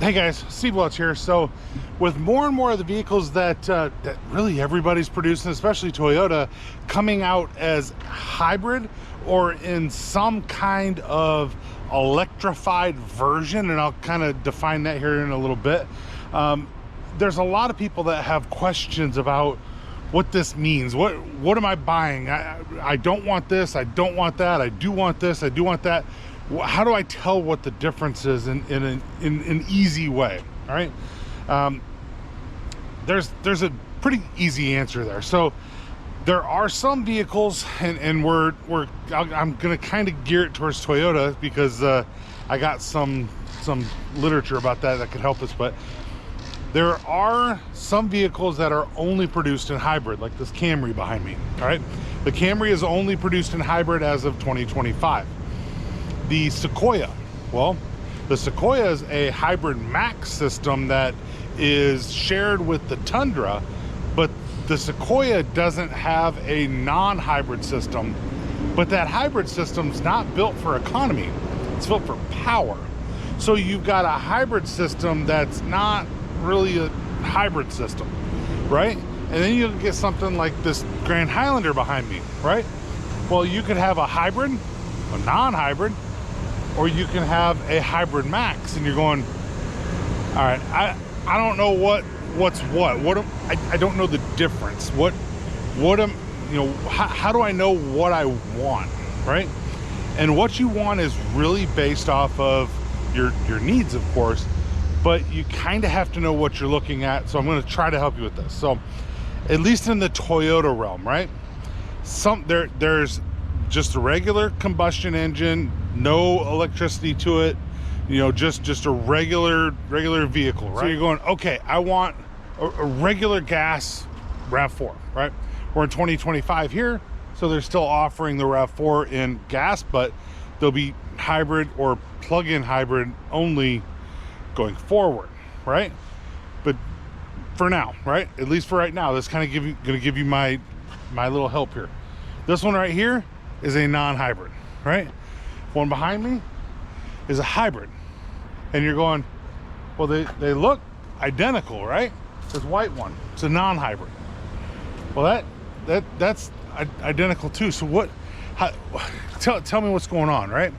Hey guys, Steve Welch here. So with more and more of the vehicles that really everybody's producing, especially Toyota, coming out as hybrid or in some kind of electrified version, and I'll kind of define that here in a little bit, there's a lot of people that have questions about what this means. What am I buying? I don't want this, I don't want that, I do want this, I do want that. How do I tell what the difference is in an easy way? All right, there's a pretty easy answer there. So there are some vehicles, and I'm gonna kind of gear it towards Toyota because I got some literature about that could help us. But there are some vehicles that are only produced in hybrid, like this Camry behind me. All right, the Camry is only produced in hybrid as of 2025. The Sequoia, well, the Sequoia is a hybrid max system that is shared with the Tundra, but the Sequoia doesn't have a non-hybrid system. But that hybrid system's not built for economy, it's built for power. So you've got a hybrid system that's not really a hybrid system, right? And then you get something like this Grand Highlander behind me, right? Well, you could have a hybrid, a non-hybrid, or you can have a hybrid max, and you're going, all right, I don't know what's what. I don't know the difference. How do I know what I want, right? And what you want is really based off of your needs, of course, but you kind of have to know what you're looking at. So I'm going to try to help you with this. So at least in the Toyota realm, right? There's just a regular combustion engine, no electricity to it, just a regular vehicle, right? So you're going, okay, I want a regular gas RAV4, right? We're in 2025 here, so they're still offering the RAV4 in gas, but they'll be hybrid or plug-in hybrid only going forward, right? But for now, right, at least for right now, this kind of gonna give you my little help here. This one right here is a non-hybrid, right? One behind me is a hybrid, and you're going, well, they look identical, right? This white one, it's a non-hybrid. Well, that's identical too. So tell me what's going on, right?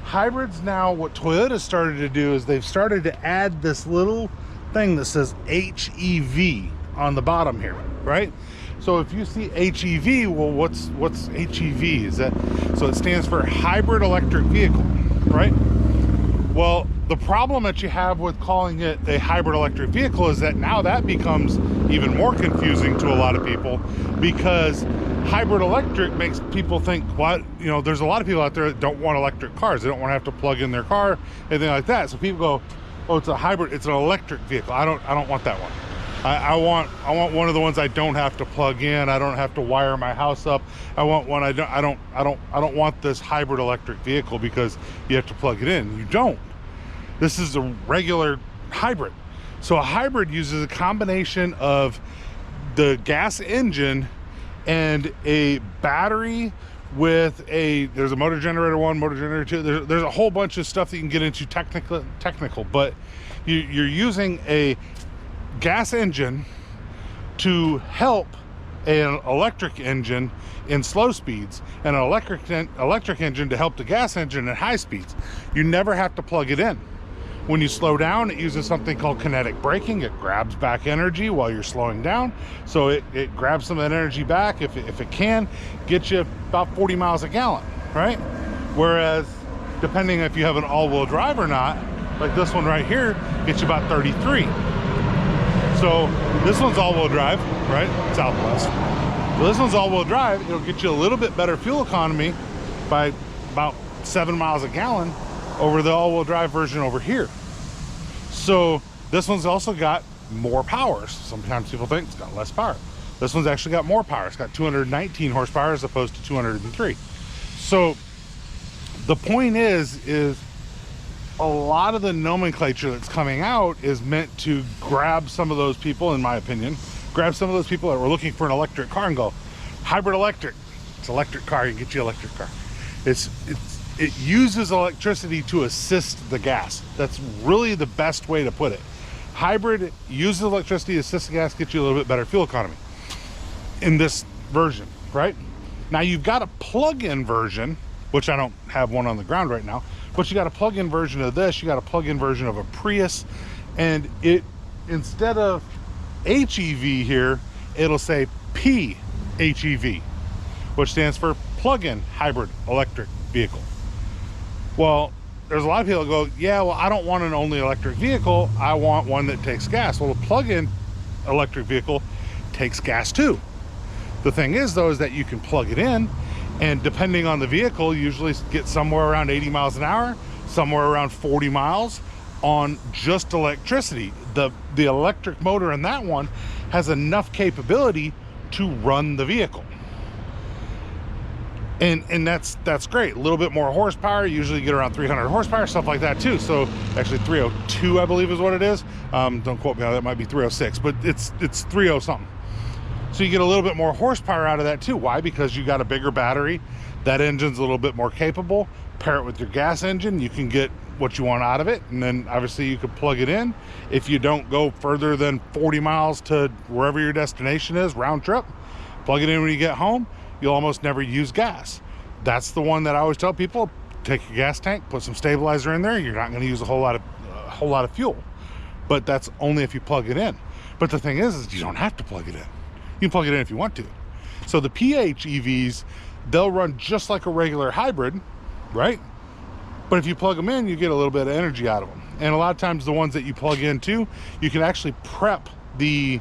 Hybrids now, what Toyota started to do is they've started to add this little thing that says HEV on the bottom here, right? So if you see HEV, well, what's HEV? So it stands for hybrid electric vehicle, right? Well, the problem that you have with calling it a hybrid electric vehicle is that now that becomes even more confusing to a lot of people, because hybrid electric makes people think, there's a lot of people out there that don't want electric cars. They don't want to have to plug in their car, anything like that. So people go, oh, it's a hybrid, it's an electric vehicle. I don't want that one. I want one of the ones I don't have to plug in. I don't have to wire my house up. I want one I don't want this hybrid electric vehicle because you have to plug it in. You don't. This is a regular hybrid. So a hybrid uses a combination of the gas engine and a battery with there's a motor generator 1, motor generator 2. There's a whole bunch of stuff that you can get into technical, but you're using a gas engine to help an electric engine in slow speeds, and an electric engine to help the gas engine at high speeds. You never have to plug it in. When you slow down, it uses something called kinetic braking. It grabs back energy while you're slowing down. So it grabs some of that energy back, if it can, get you about 40 miles a gallon, right? Whereas, depending if you have an all-wheel drive or not, like this one right here, gets you about 33. So this one's all-wheel drive, right? Southwest. So this one's all-wheel drive. It'll get you a little bit better fuel economy by about 7 miles a gallon over the all-wheel drive version over here. So this one's also got more power. Sometimes people think it's got less power. This one's actually got more power. It's got 219 horsepower as opposed to 203. So the point is a lot of the nomenclature that's coming out is meant to grab some of those people, in my opinion, grab some of those people that were looking for an electric car and go, hybrid electric, it's electric car, you can get you an electric car. It's it uses electricity to assist the gas. That's really the best way to put it. Hybrid uses electricity to assist the gas, get you a little bit better fuel economy in this version, right? Now you've got a plug-in version, which I don't have one on the ground right now, but you got a plug-in version of this, you got a plug-in version of a Prius, and it, instead of HEV here, it'll say PHEV, which stands for plug-in hybrid electric vehicle. Well, there's a lot of people that go, yeah, well, I don't want an only electric vehicle, I want one that takes gas. Well, a plug-in electric vehicle takes gas too. The thing is, though, is that you can plug it in, and depending on the vehicle, usually get somewhere around 80 miles an hour, somewhere around 40 miles on just electricity. The electric motor in that one has enough capability to run the vehicle. And that's great. A little bit more horsepower, usually get around 300 horsepower, stuff like that too. So actually 302, I believe, is what it is. Don't quote me on that, might be 306, but it's 30 something. So you get a little bit more horsepower out of that too. Why? Because you got a bigger battery. That engine's a little bit more capable. Pair it with your gas engine, you can get what you want out of it. And then obviously you could plug it in. If you don't go further than 40 miles to wherever your destination is, round trip, plug it in when you get home, you'll almost never use gas. That's the one that I always tell people, take your gas tank, put some stabilizer in there, you're not gonna use a whole lot of fuel. But that's only if you plug it in. But the thing is you don't have to plug it in. You can plug it in if you want to. So the PHEVs, they'll run just like a regular hybrid, right? But if you plug them in, you get a little bit of energy out of them. And a lot of times the ones that you plug into, you can actually prep the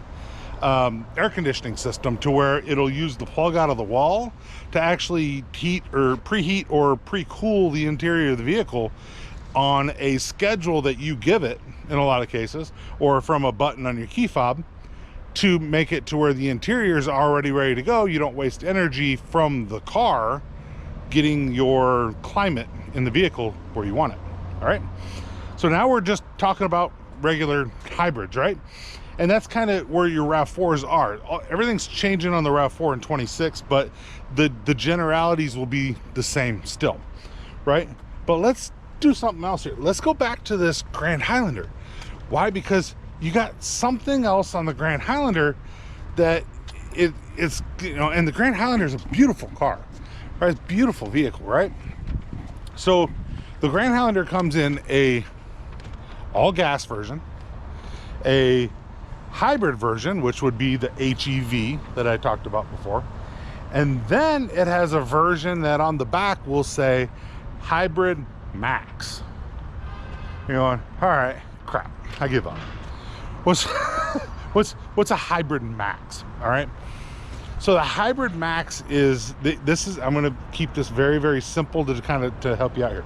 air conditioning system to where it'll use the plug out of the wall to actually heat or preheat or pre-cool the interior of the vehicle on a schedule that you give it in a lot of cases, or from a button on your key fob, to make it to where the interior is already ready to go. You don't waste energy from the car getting your climate in the vehicle where you want it. All right, so now we're just talking about regular hybrids, right? And that's kind of where your RAV4s are. Everything's changing on the RAV4 in 26, but the generalities will be the same still, right? But let's do something else here. Let's go back to this Grand Highlander. Why? Because you got something else on the Grand Highlander that it's, you know, and the Grand Highlander is a beautiful car, right? It's a beautiful vehicle, right? So the Grand Highlander comes in a all gas version, a hybrid version, which would be the HEV that I talked about before, and then it has a version that on the back will say Hybrid Max. You're going, all right, crap, I give up. What's a Hybrid Max? All right, so the Hybrid Max is this is, I'm going to keep this very, very simple to kind of to help you out here.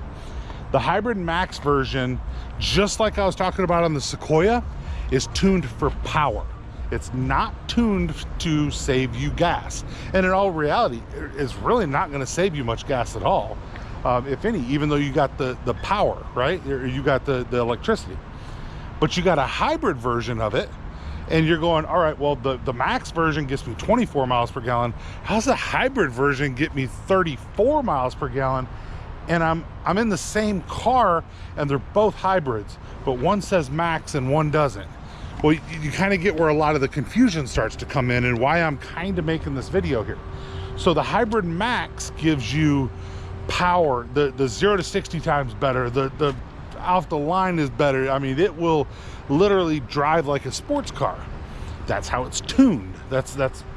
The Hybrid Max version, just like I was talking about on the Sequoia, is tuned for power. It's not tuned to save you gas. And in all reality, it's really not gonna save you much gas at all, if any, even though you got the power, right? You got the electricity. But you got a hybrid version of it, and you're going, all right, well, the Max version gets me 24 miles per gallon. How's the hybrid version get me 34 miles per gallon? And I'm in the same car, and they're both hybrids, but one says Max and one doesn't. Well, you kind of get where a lot of the confusion starts to come in, and why I'm kind of making this video here. So the Hybrid Max gives you power, the 0 to 60 times better, the off the line is better. I mean, it will literally drive like a sports car. That's how it's tuned. That's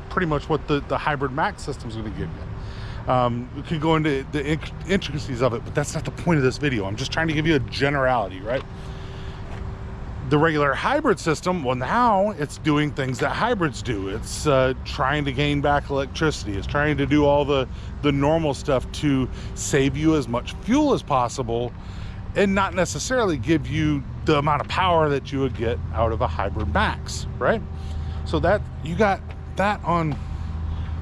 pretty much what the Hybrid Max system is going to give you. We could go into the intricacies of it, but that's not the point of this video. I'm just trying to give you a generality, right? The regular hybrid system, well, now it's doing things that hybrids do. It's trying to gain back electricity. It's trying to do all the normal stuff to save you as much fuel as possible and not necessarily give you the amount of power that you would get out of a Hybrid Max, right? So that you got that on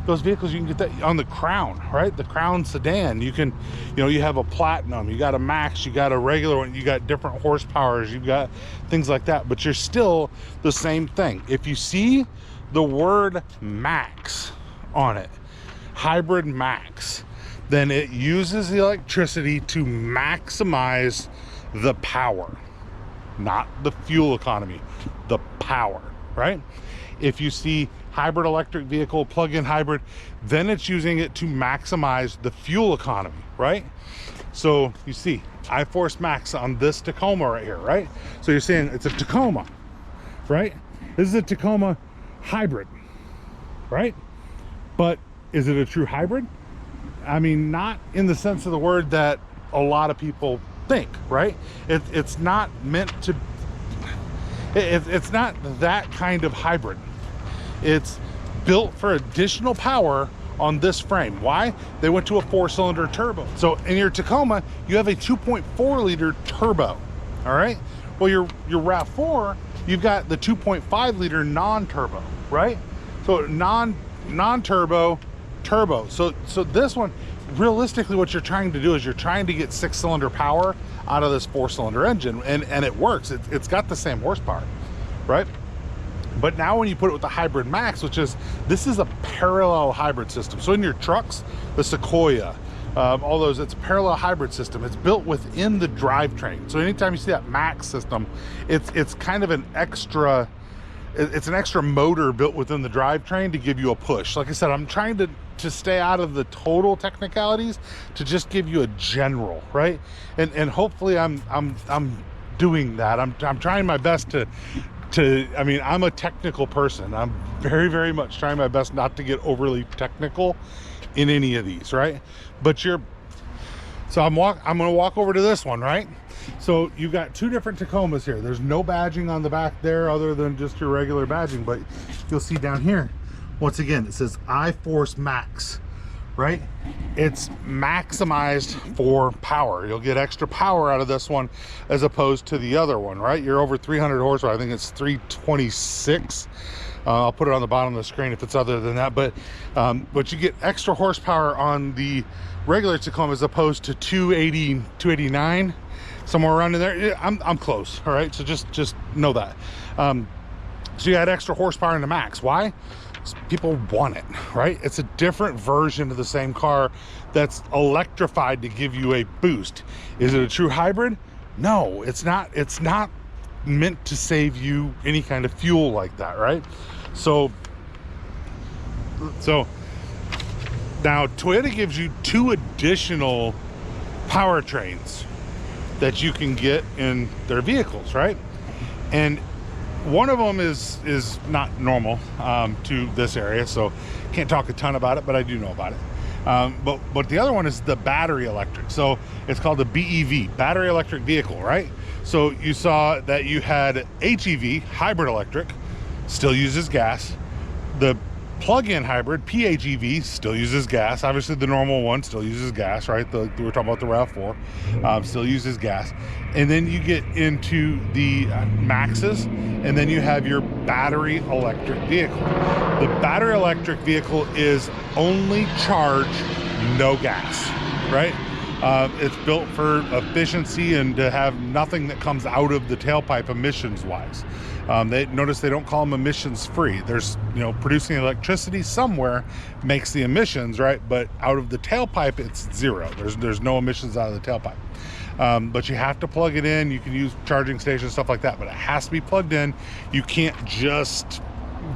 those vehicles. You can get that on the Crown, right? The Crown sedan. You can, you know, you have a Platinum, you got a Max, you got a regular one, you got different horsepowers, you've got things like that, but you're still the same thing. If you see the word Max on it, Hybrid Max, then it uses the electricity to maximize the power, not the fuel economy, the power, right? If you see hybrid electric vehicle, plug-in hybrid, then it's using it to maximize the fuel economy, right? So you see iForce Max on this Tacoma right here, right? So you're saying it's a Tacoma, right? This is a Tacoma hybrid, right? But is it a true hybrid? I mean, not in the sense of the word that a lot of people think, right? It's not meant to, it's not that kind of hybrid. It's built for additional power on this frame. Why? They went to a 4-cylinder turbo. So in your Tacoma, you have a 2.4 liter turbo, all right? Well, your RAV4, you've got the 2.5 liter non-turbo, right? So non-turbo, turbo. So this one, realistically, what you're trying to do is you're trying to get 6-cylinder power out of this 4-cylinder engine, and it works. It's got the same horsepower, right? But now when you put it with the Hybrid Max, this is a parallel hybrid system. So in your trucks, the Sequoia, all those, it's a parallel hybrid system. It's built within the drivetrain. So anytime you see that Max system, it's kind of an extra, it's an extra motor built within the drivetrain to give you a push. Like I said, I'm trying to stay out of the total technicalities to just give you a general, right? And hopefully I'm doing that. I'm trying my best to, I mean, I'm a technical person. I'm very, very much trying my best not to get overly technical in any of these, right? But so I'm gonna walk over to this one, right? So you got two different Tacomas here. There's no badging on the back there other than just your regular badging, but you'll see down here, once again, it says iForce Max, right? It's maximized for power. You'll get extra power out of this one as opposed to the other one, right? You're over 300 horsepower. I think it's 326. I'll put it on the bottom of the screen if it's other than that, but you get extra horsepower on the regular Tacoma as opposed to 280, 289, somewhere around in there. I'm close, all right? So just know that. So you had extra horsepower in the Max. Why? People want it, right? It's a different version of the same car that's electrified to give you a boost. Is it a true hybrid? No, it's not. It's not meant to save you any kind of fuel like that, right? So now Toyota gives you two additional powertrains that you can get in their vehicles, right? And one of them is not normal to this area, so can't talk a ton about it, but I do know about it. But the other one is the battery electric. So it's called the BEV, battery electric vehicle, right? So you saw that you had HEV, hybrid electric, still uses gas. The plug-in hybrid, PHEV, still uses gas. Obviously the normal one still uses gas, right? We were talking about the RAV4, still uses gas. And then you get into the Maxes, and then you have your battery electric vehicle. The battery electric vehicle is only charge, no gas, right? It's built for efficiency and to have nothing that comes out of the tailpipe emissions wise. Notice they don't call them emissions free. There's, producing electricity somewhere makes the emissions, right? But out of the tailpipe, it's zero. There's no emissions out of the tailpipe. But you have to plug it in. You can use charging stations, stuff like that, but it has to be plugged in. You can't just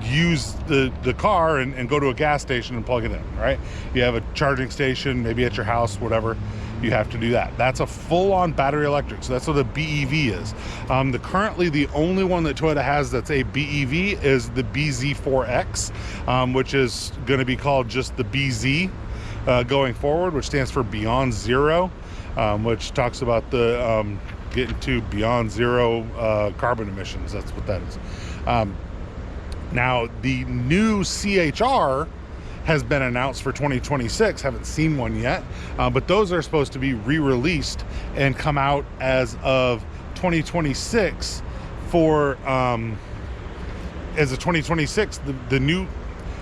use the car and go to a gas station and plug it in, right? You have a charging station, maybe at your house, whatever. You have to do that. That's a full-on battery electric. So that's what a BEV is. Currently the only one that Toyota has that's a BEV is the BZ4X, which is going to be called just the BZ going forward, which stands for Beyond Zero, which talks about the getting to beyond zero carbon emissions. That's what that is. Now the new CHR has been announced for 2026. Haven't seen one yet, but those are supposed to be re-released and come out as of 2026 for as of 2026 the new.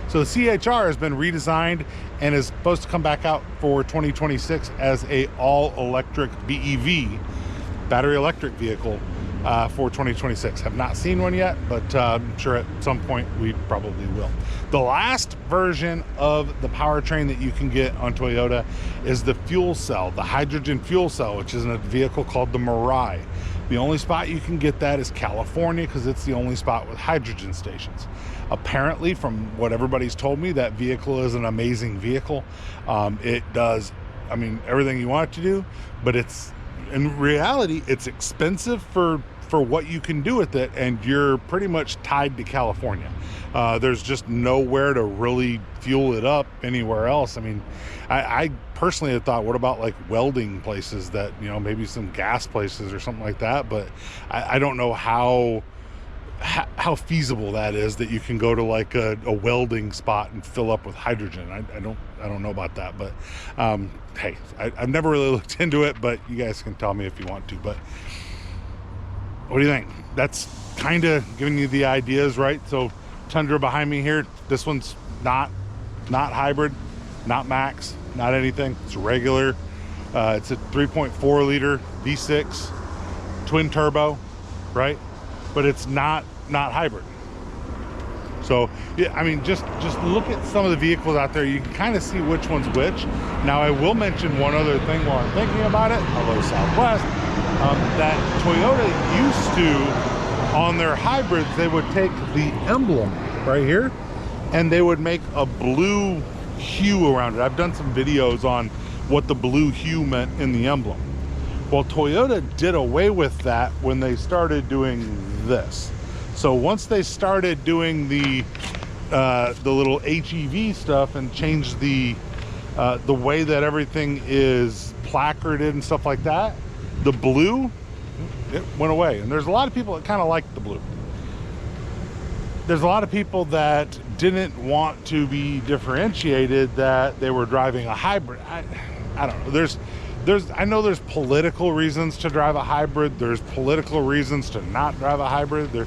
So the CHR has been redesigned and is supposed to come back out for 2026 as a all-electric BEV, battery electric vehicle, for 2026. Have not seen one yet, but I'm sure at some point we probably will. The last version of the powertrain that you can get on Toyota is the fuel cell, the hydrogen fuel cell, which is in a vehicle called the Mirai. The only spot you can get that is California, because it's the only spot with hydrogen stations. Apparently, from what everybody's told me, that vehicle is an amazing vehicle. It does, I mean, everything you want it to do, but it's, in reality, it's expensive for what you can do with it, and you're pretty much tied to California. There's just nowhere to really fuel it up anywhere else. I mean, I personally had thought, what about like welding places that, you know, maybe some gas places or something like that, but I don't know how feasible that is, that you can go to like a welding spot and fill up with hydrogen. I don't know about that, but hey, I've never really looked into it, but you guys can tell me if you want to. But what do you think? That's kind of giving you the ideas, right? So Tundra behind me here, this one's not hybrid, not max, not anything. It's regular. It's a 3.4 liter V6 twin turbo, right? But it's not hybrid. So yeah, I mean, just look at some of the vehicles out there. You can kind of see which one's which. Now I will mention one other thing while I'm thinking about it. Hello Southwest. That Toyota used to, on their hybrids, they would take the emblem right here and they would make a blue hue around it. I've done some videos on what the blue hue meant in the emblem. Well, Toyota did away with that when they started doing this. So once they started doing the little HEV stuff and changed the way that everything is placarded and stuff like that, the blue, it went away. And there's a lot of people that kind of like the blue. There's a lot of people that didn't want to be differentiated that they were driving a hybrid. I don't know. I know there's political reasons to drive a hybrid. There's political reasons to not drive a hybrid.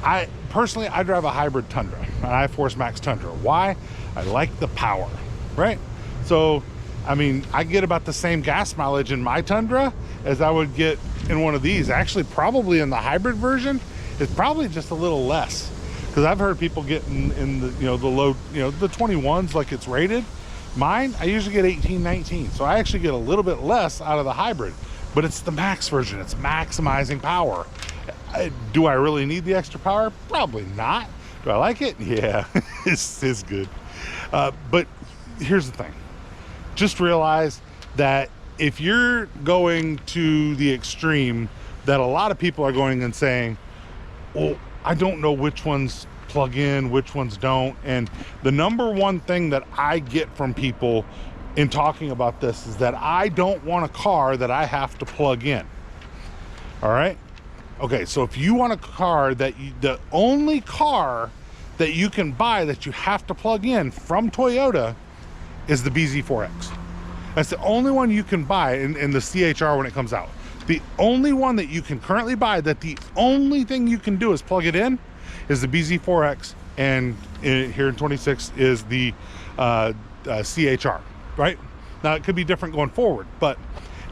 I personally drive a hybrid Tundra, an iForce Max Tundra. Why? I like the power, right? So, I mean, I get about the same gas mileage in my Tundra as I would get in one of these. Actually, probably in the hybrid version, it's probably just a little less. Because I've heard people getting in the, you know, the low, you know, the 21s like it's rated. Mine, I usually get 18, 19. So I actually get a little bit less out of the hybrid, but it's the max version. It's maximizing power. Do I really need the extra power? Probably not. Do I like it? Yeah, it's good. But here's the thing. Just realize that if you're going to the extreme that a lot of people are going and saying, well, I don't know which ones plug in, which ones don't. And the number one thing that I get from people in talking about this is that I don't want a car that I have to plug in. All right. Okay. So if you want a car that the only car that you can buy that you have to plug in from Toyota is the BZ4X. That's the only one you can buy in the CHR when it comes out. The only one that you can currently buy that the only thing you can do is plug it in is the BZ4X, and here in 26 is the CHR, right? Now it could be different going forward, but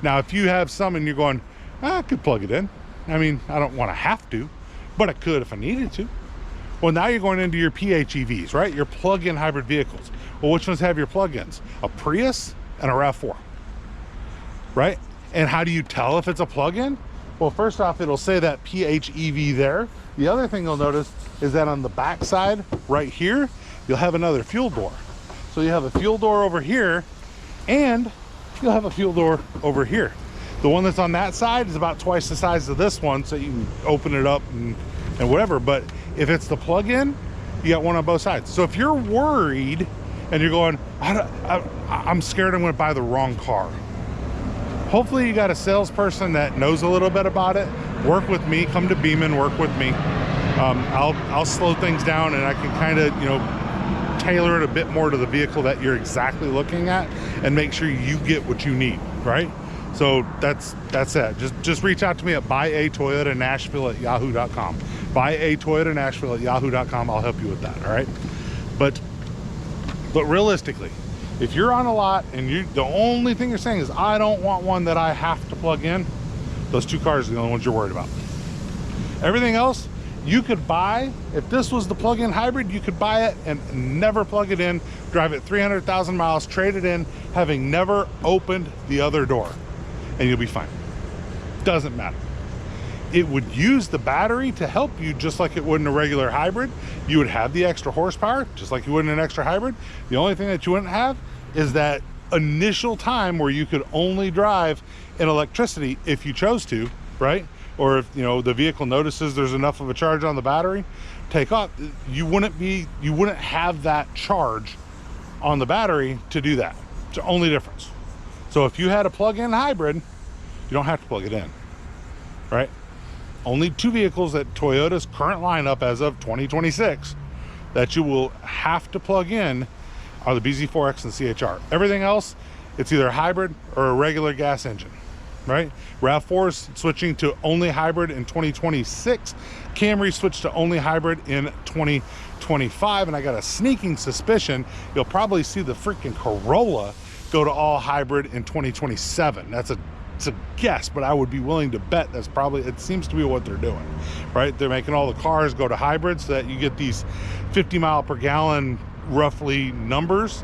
now if you have some and you're going, I could plug it in. I mean, I don't want to have to, but I could if I needed to. Well, now you're going into your PHEVs, right? Your plug-in hybrid vehicles. Well, which ones have your plug-ins? A Prius and a RAV4, right? And how do you tell if it's a plug-in? Well, first off, it'll say that PHEV there. The other thing you'll notice is that on the back side right here, you'll have another fuel door. So you have a fuel door over here and you'll have a fuel door over here. The one that's on that side is about twice the size of this one, so you can open it up and whatever. But if it's the plug-in, you got one on both sides. So if you're worried and you're going, I'm scared I'm going to buy the wrong car, hopefully you got a salesperson that knows a little bit about it. Work with me, come to Beeman, work with me. I'll slow things down and I can kind of, you know, tailor it a bit more to the vehicle that you're exactly looking at and make sure you get what you need, right? So that's it. Just reach out to me at buyatoyotanashville@yahoo.com. Buyatoyotanashville@yahoo.com. I'll help you with that, all right? But realistically, if you're on a lot and the only thing you're saying is, I don't want one that I have to plug in, those two cars are the only ones you're worried about. Everything else you could buy. If this was the plug-in hybrid, you could buy it and never plug it in, drive it 300,000 miles, trade it in, having never opened the other door, and you'll be fine. Doesn't matter. It would use the battery to help you just like it would in a regular hybrid. You would have the extra horsepower just like you would in an extra hybrid. The only thing that you wouldn't have is that initial time where you could only drive in electricity if you chose to, right? Or if, you know, the vehicle notices there's enough of a charge on the battery, take off. You wouldn't have that charge on the battery to do that. It's the only difference. So if you had a plug-in hybrid, you don't have to plug it in, right? Only two vehicles that Toyota's current lineup as of 2026 that you will have to plug in are the BZ4X and the CHR. Everything else, it's either a hybrid or a regular gas engine, right? RAV4 is switching to only hybrid in 2026. Camry switched to only hybrid in 2025. And I got a sneaking suspicion you'll probably see the freaking Corolla go to all hybrid in 2027. It's a guess, but I would be willing to bet that's probably, it seems to be what they're doing, right? They're making all the cars go to hybrid so that you get these 50 mile per gallon roughly numbers.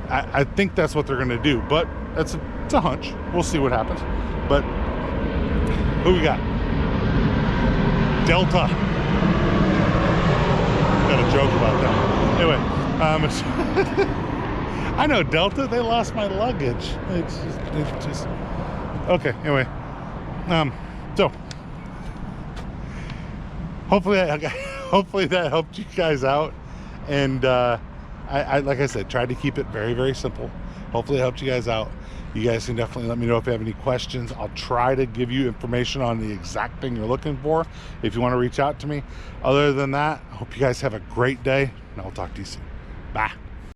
I think that's what they're going to do, but it's a hunch. We'll see what happens. But who we got? Delta. Got a joke about that. Anyway, I know Delta. They lost my luggage. It's just okay. Anyway, so hopefully that helped you guys out, and I like I said, tried to keep it very, very simple. Hopefully it helped you guys out. You guys can definitely let me know if you have any questions. I'll try to give you information on the exact thing you're looking for if you want to reach out to me. Other than that, I hope you guys have a great day, and I'll talk to you soon. Bye.